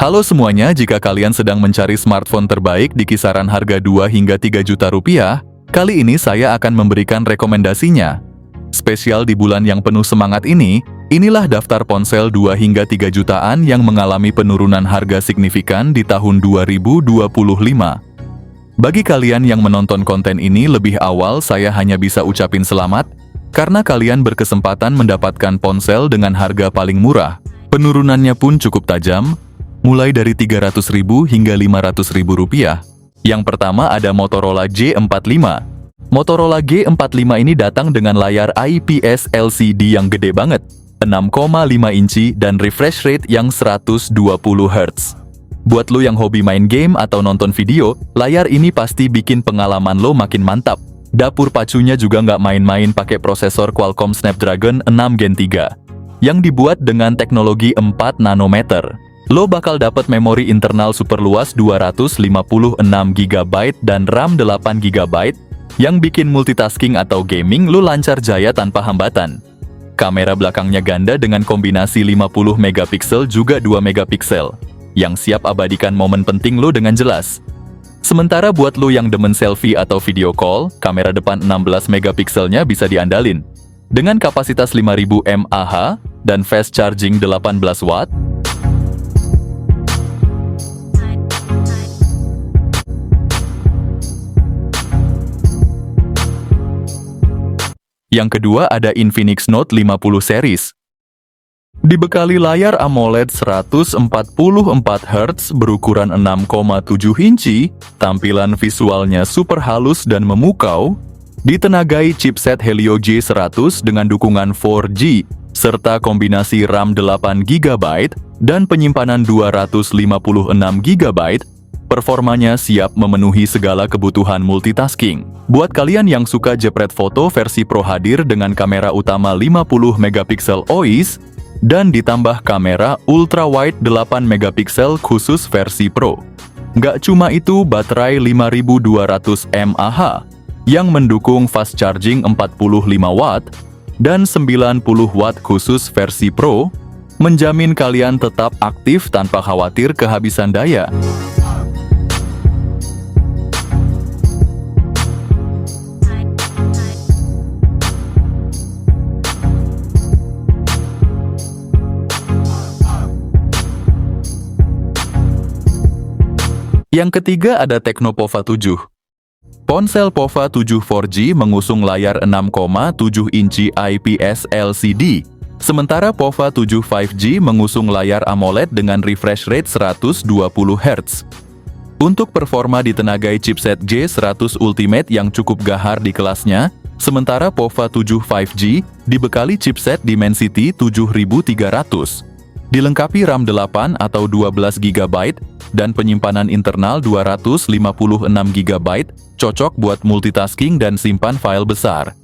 Halo semuanya, jika kalian sedang mencari smartphone terbaik di kisaran harga 2 hingga 3 juta rupiah, kali ini saya akan memberikan rekomendasinya. Spesial di bulan yang penuh semangat ini, inilah daftar ponsel 2 hingga 3 jutaan yang mengalami penurunan harga signifikan di tahun 2025. Bagi kalian yang menonton konten ini lebih awal, saya hanya bisa ucapin selamat, karena kalian berkesempatan mendapatkan ponsel dengan harga paling murah. Penurunannya pun cukup tajam, mulai dari 300.000 hingga 500.000 rupiah. Yang pertama ada Motorola G45. Motorola G45 ini datang dengan layar IPS LCD yang gede banget, 6,5 inci dan refresh rate yang 120 Hz. Buat lo yang hobi main game atau nonton video, layar ini pasti bikin pengalaman lo makin mantap. Dapur pacunya juga nggak main-main, pakai prosesor Qualcomm Snapdragon 6 Gen 3 yang dibuat dengan teknologi 4 nanometer. Lo bakal dapat memori internal super luas 256 GB dan RAM 8 GB yang bikin multitasking atau gaming lo lancar jaya tanpa hambatan. Kamera belakangnya ganda dengan kombinasi 50 megapiksel juga 2 megapiksel yang siap abadikan momen penting lo dengan jelas. Sementara buat lo yang demen selfie atau video call, kamera depan 16 megapikselnya bisa diandalin. Dengan kapasitas 5000 mAh dan fast charging 18 watt, yang kedua ada Infinix Note 50 series. Dibekali layar AMOLED 144 Hz berukuran 6,7 inci, tampilan visualnya super halus dan memukau, ditenagai chipset Helio G100 dengan dukungan 4G, serta kombinasi RAM 8 GB dan penyimpanan 256 GB, performanya siap memenuhi segala kebutuhan multitasking. Buat kalian yang suka jepret foto, versi Pro hadir dengan kamera utama 50 megapiksel OIS dan ditambah kamera ultra wide 8 megapiksel khusus versi Pro. Nggak cuma itu, baterai 5200 mAh yang mendukung fast charging 45 watt dan 90 watt khusus versi Pro menjamin kalian tetap aktif tanpa khawatir kehabisan daya. Yang ketiga ada Tecno Pova 7. Ponsel Pova 7 4G mengusung layar 6,7 inci IPS LCD, sementara Pova 7 5G mengusung layar AMOLED dengan refresh rate 120 Hz. Untuk performa ditenagai chipset G100 Ultimate yang cukup gahar di kelasnya, sementara Pova 7 5G dibekali chipset Dimensity 7300. Dilengkapi RAM 8 atau 12 GB dan penyimpanan internal 256 GB, cocok buat multitasking dan simpan file besar.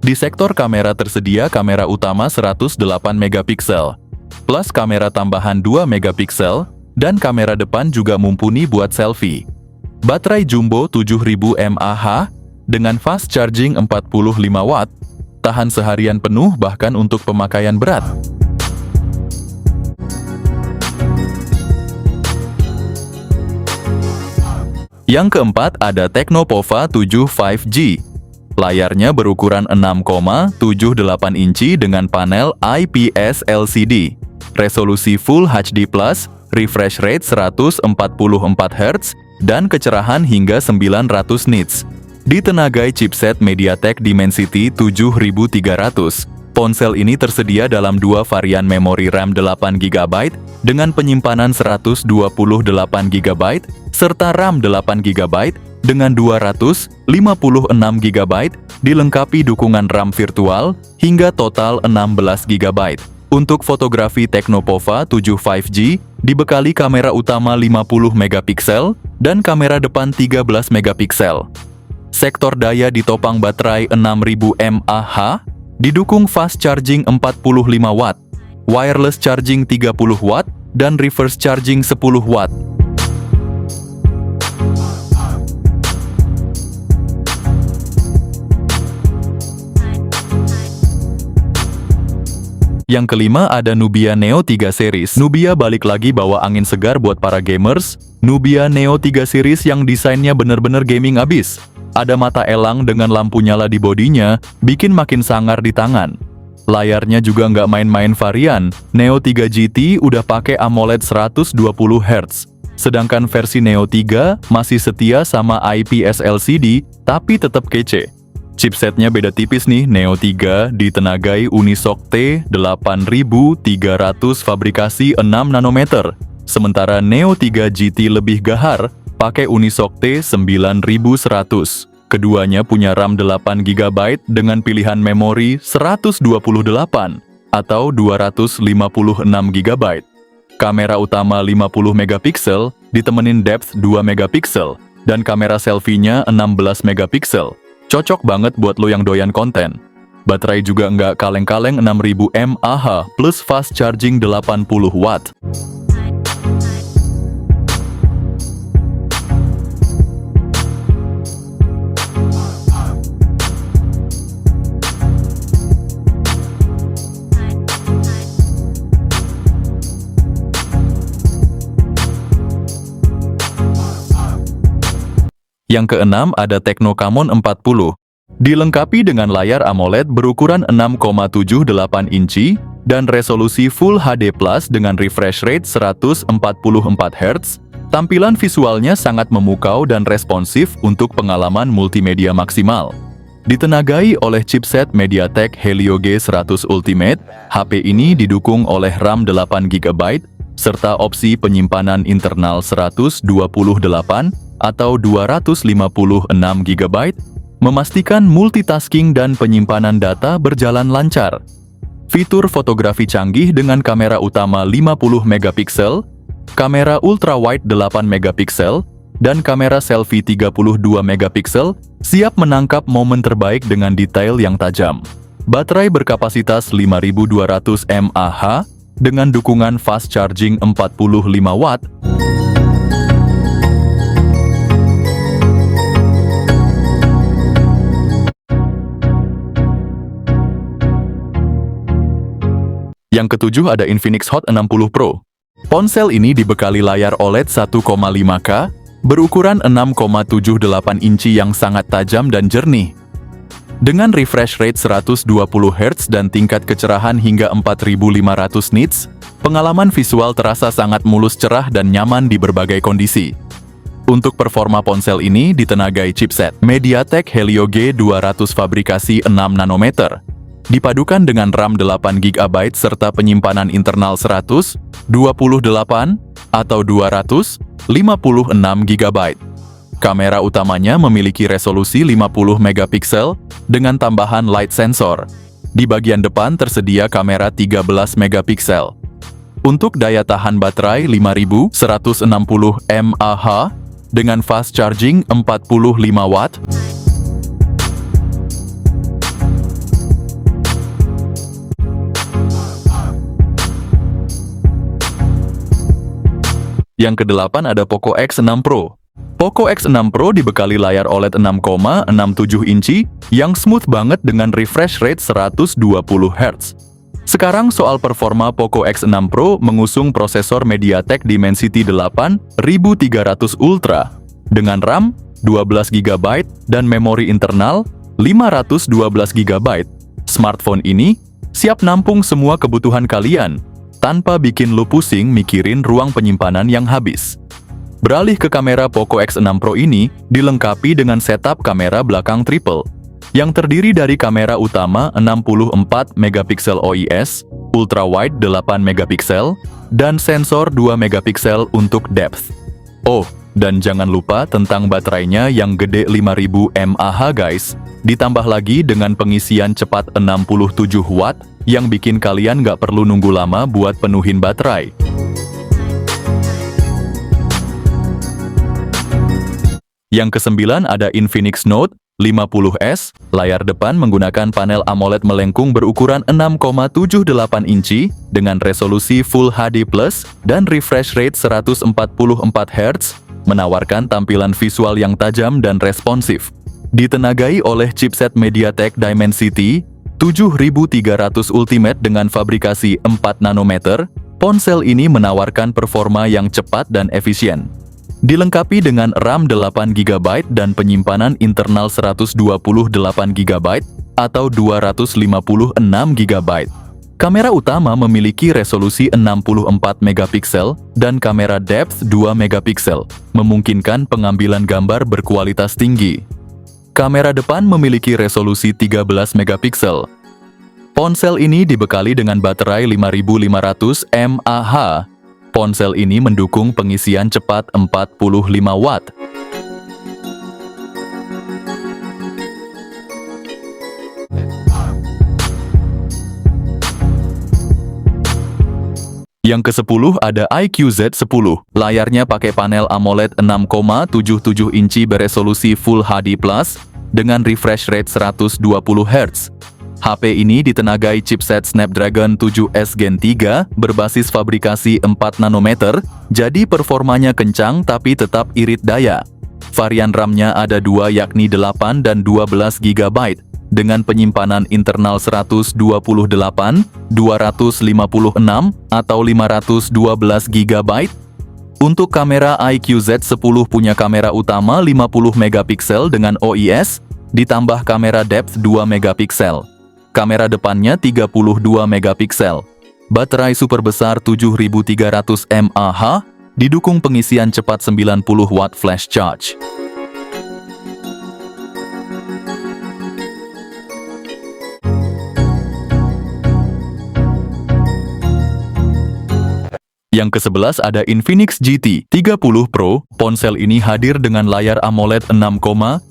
Di sektor kamera tersedia kamera utama 108 megapiksel, plus kamera tambahan 2 megapiksel, dan kamera depan juga mumpuni buat selfie. Baterai jumbo 7000 mAh dengan fast charging 45 watt, tahan seharian penuh bahkan untuk pemakaian berat. Yang keempat ada Tecno Pova 7 5G. Layarnya berukuran 6,78 inci dengan panel IPS LCD. Resolusi Full HD+, refresh rate 144 Hz, dan kecerahan hingga 900 nits. Ditenagai chipset MediaTek Dimensity 7300. Ponsel ini tersedia dalam dua varian memori RAM 8 GB dengan penyimpanan 128 GB serta RAM 8 GB dengan 256 GB dilengkapi dukungan RAM virtual hingga total 16 GB. Untuk fotografi Tecno Pova 7 5G dibekali kamera utama 50 megapiksel dan kamera depan 13 megapiksel. Sektor daya ditopang baterai 6000 mAh, didukung fast charging 45 watt, wireless charging 30 watt, dan reverse charging 10 watt. Yang kelima ada Nubia Neo 3 series. Nubia balik lagi bawa angin segar buat para gamers. Nubia Neo 3 series yang desainnya bener-bener gaming abis. Ada mata elang dengan lampu nyala di bodinya, bikin makin sangar di tangan. Layarnya juga nggak main-main varian. Neo 3 GT udah pakai AMOLED 120 Hz. Sedangkan versi Neo 3 masih setia sama IPS LCD, tapi tetap kece. Chipsetnya beda tipis nih, Neo 3 ditenagai Unisoc T8300 fabrikasi 6 nanometer. Sementara Neo 3 GT lebih gahar, pakai Unisoc T9100. Keduanya punya RAM 8 GB dengan pilihan memori 128 atau 256 GB. Kamera utama 50 megapiksel ditemenin depth 2 megapiksel dan kamera selfie-nya 16 megapiksel. Cocok banget buat lo yang doyan konten. Baterai juga nggak kaleng-kaleng 6000 mAh plus fast charging 80 watt. Yang keenam ada Tecno Camon 40. Dilengkapi dengan layar AMOLED berukuran 6,78 inci dan resolusi Full HD Plus dengan refresh rate 144 Hz, tampilan visualnya sangat memukau dan responsif untuk pengalaman multimedia maksimal. Ditenagai oleh chipset MediaTek Helio G100 Ultimate, HP ini didukung oleh RAM 8 GB serta opsi penyimpanan internal 128 atau 256 GB, memastikan multitasking dan penyimpanan data berjalan lancar. Fitur fotografi canggih dengan kamera utama 50 megapiksel, kamera ultrawide 8 megapiksel, dan kamera selfie 32 megapiksel siap menangkap momen terbaik dengan detail yang tajam. Baterai berkapasitas 5200 mAh dengan dukungan fast charging 45 watt. Yang ketujuh ada Infinix Hot 60 Pro. Ponsel ini dibekali layar OLED 1,5K, berukuran 6,78 inci yang sangat tajam dan jernih. Dengan refresh rate 120 Hz dan tingkat kecerahan hingga 4500 nits, pengalaman visual terasa sangat mulus, cerah, dan nyaman di berbagai kondisi. Untuk performa ponsel ini ditenagai chipset MediaTek Helio G200 fabrikasi 6 nanometer. Dipadukan dengan RAM 8 GB serta penyimpanan internal 128 atau 256 GB. Kamera utamanya memiliki resolusi 50 megapiksel dengan tambahan light sensor. Di bagian depan tersedia kamera 13 megapiksel. Untuk daya tahan baterai 5160 mAh dengan fast charging 45 watt. Yang kedelapan ada Poco X6 Pro. Poco X6 Pro dibekali layar OLED 6,67 inci yang smooth banget dengan refresh rate 120 Hz. Sekarang soal performa, Poco X6 Pro mengusung prosesor MediaTek Dimensity 8300 Ultra dengan RAM 12 GB dan memori internal 512 GB. Smartphone ini siap nampung semua kebutuhan kalian tanpa bikin lo pusing mikirin ruang penyimpanan yang habis. Beralih ke kamera, Poco X6 Pro ini dilengkapi dengan setup kamera belakang triple, yang terdiri dari kamera utama 64 megapiksel OIS, ultrawide 8 megapiksel, dan sensor 2 megapiksel untuk depth. Oh, dan jangan lupa tentang baterainya yang gede 5000 mAh guys, ditambah lagi dengan pengisian cepat 67 watt, yang bikin kalian nggak perlu nunggu lama buat penuhin baterai. Yang kesembilan ada Infinix Note 50S. Layar depan menggunakan panel AMOLED melengkung berukuran 6,78 inci dengan resolusi Full HD Plus dan refresh rate 144 Hz, menawarkan tampilan visual yang tajam dan responsif. Ditenagai oleh chipset MediaTek Dimensity 7300 Ultimate dengan fabrikasi 4 nanometer, ponsel ini menawarkan performa yang cepat dan efisien. Dilengkapi dengan RAM 8 GB dan penyimpanan internal 128 GB atau 256 GB. Kamera utama memiliki resolusi 64 megapiksel dan kamera depth 2 megapiksel, memungkinkan pengambilan gambar berkualitas tinggi. Kamera depan memiliki resolusi 13 megapiksel. Ponsel ini dibekali dengan baterai 5500 mAh. Ponsel ini mendukung pengisian cepat 45 Watt. Yang ke-10 ada iQOO Z10. Layarnya pakai panel AMOLED 6,77 inci beresolusi Full HD+, dengan refresh rate 120 Hz. HP ini ditenagai chipset Snapdragon 7S Gen 3 berbasis fabrikasi 4 nanometer, jadi performanya kencang tapi tetap irit daya. Varian RAM-nya ada 2 yakni 8 dan 12 GB, dengan penyimpanan internal 128, 256, atau 512 GB. Untuk kamera iQOO Z10 punya kamera utama 50 megapiksel dengan OIS, ditambah kamera depth 2 megapiksel. Kamera depannya 32 megapiksel. Baterai super besar 7300 mAh, didukung pengisian cepat 90 Watt flash charge. Yang ke-11 ada Infinix GT 30 Pro. Ponsel ini hadir dengan layar AMOLED 6,7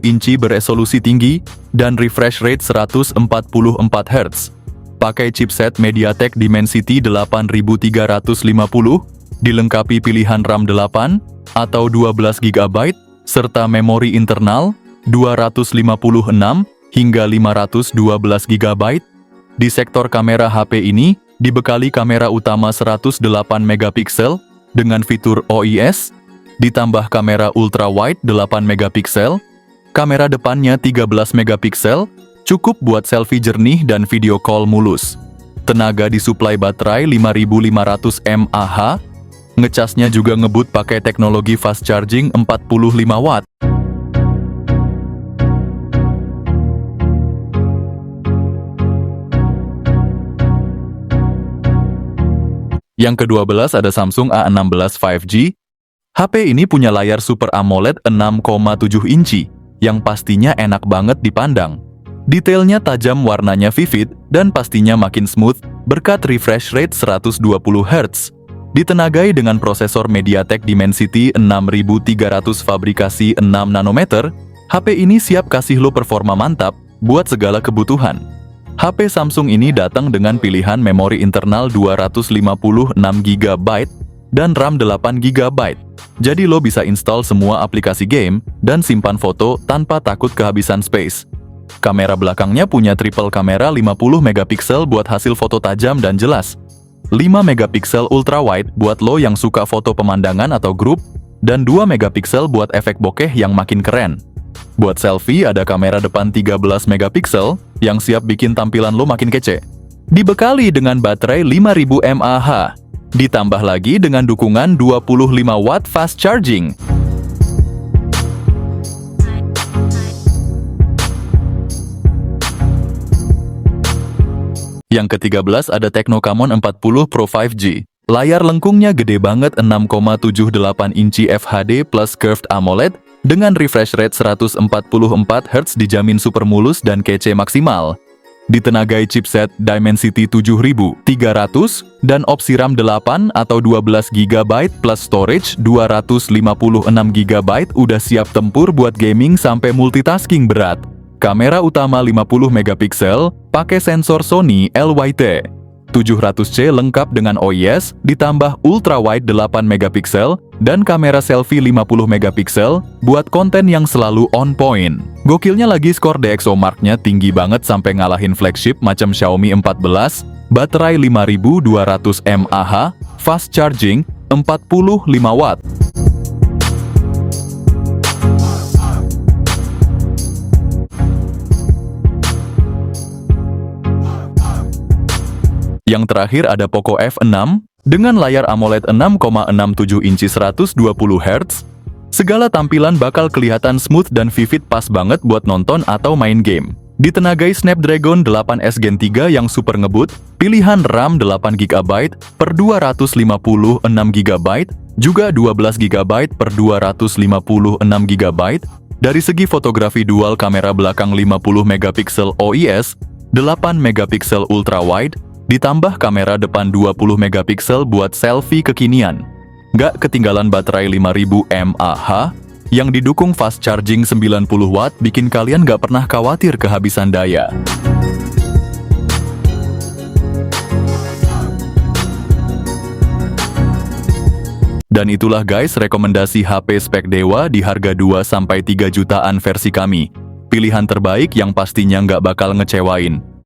inci beresolusi tinggi dan refresh rate 144 Hz. Pakai chipset MediaTek Dimensity 8350, dilengkapi pilihan RAM 8 atau 12 GB, serta memori internal 256 hingga 512 GB. Di sektor kamera HP ini dibekali kamera utama 108 megapiksel dengan fitur OIS, ditambah kamera ultrawide 8 megapiksel, kamera depannya 13 megapiksel, cukup buat selfie jernih dan video call mulus. Tenaga disuplai baterai 5500 mAh, ngecasnya juga ngebut pakai teknologi fast charging 45 Watt. Yang ke-12 ada Samsung A16 5G. HP ini punya layar Super AMOLED 6,7 inci, yang pastinya enak banget dipandang. Detailnya tajam, warnanya vivid, dan pastinya makin smooth berkat refresh rate 120 Hz. Ditenagai dengan prosesor MediaTek Dimensity 6300 fabrikasi 6 nanometer, HP ini siap kasih lo performa mantap buat segala kebutuhan. HP Samsung ini datang dengan pilihan memori internal 256 GB dan RAM 8 GB. Jadi lo bisa install semua aplikasi game dan simpan foto tanpa takut kehabisan space. Kamera belakangnya punya triple kamera 50 megapiksel buat hasil foto tajam dan jelas, 5 megapiksel ultrawide buat lo yang suka foto pemandangan atau grup, dan 2 megapiksel buat efek bokeh yang makin keren. Buat selfie ada kamera depan 13 megapiksel yang siap bikin tampilan lo makin kece. Dibekali dengan baterai 5000 mAh. Ditambah lagi dengan dukungan 25 Watt fast charging. Yang ke-13 ada Tecno Camon 40 Pro 5G. Layar lengkungnya gede banget, 6,78 inci FHD plus curved AMOLED dengan refresh rate 144 Hz, dijamin super mulus dan kece maksimal. Ditenagai chipset Dimensity 7300 dan opsi RAM 8 atau 12 GB plus storage 256 GB, udah siap tempur buat gaming sampai multitasking berat. Kamera utama 50 megapiksel, pakai sensor Sony LYT 700C lengkap dengan OIS, ditambah ultrawide 8 megapiksel dan kamera selfie 50 megapiksel buat konten yang selalu on point. Gokilnya lagi, skor DxOMark-nya tinggi banget sampai ngalahin flagship macam Xiaomi 14, baterai 5200 mAh, fast charging 45 Watt. Yang terakhir ada Poco F6 dengan layar AMOLED 6,67 inci 120 Hz. Segala tampilan bakal kelihatan smooth dan vivid, pas banget buat nonton atau main game. Ditenagai Snapdragon 8S Gen 3 yang super ngebut, pilihan RAM 8GB per 256GB, juga 12GB per 256GB. Dari segi fotografi, dual kamera belakang 50MP OIS, 8MP ultra wide, ditambah kamera depan 20MP buat selfie kekinian. Nggak ketinggalan baterai 5000 mAh yang didukung fast charging 90 watt, bikin kalian nggak pernah khawatir kehabisan daya. Dan itulah guys rekomendasi HP spek dewa di harga 2-3 jutaan versi kami. Pilihan terbaik yang pastinya nggak bakal ngecewain.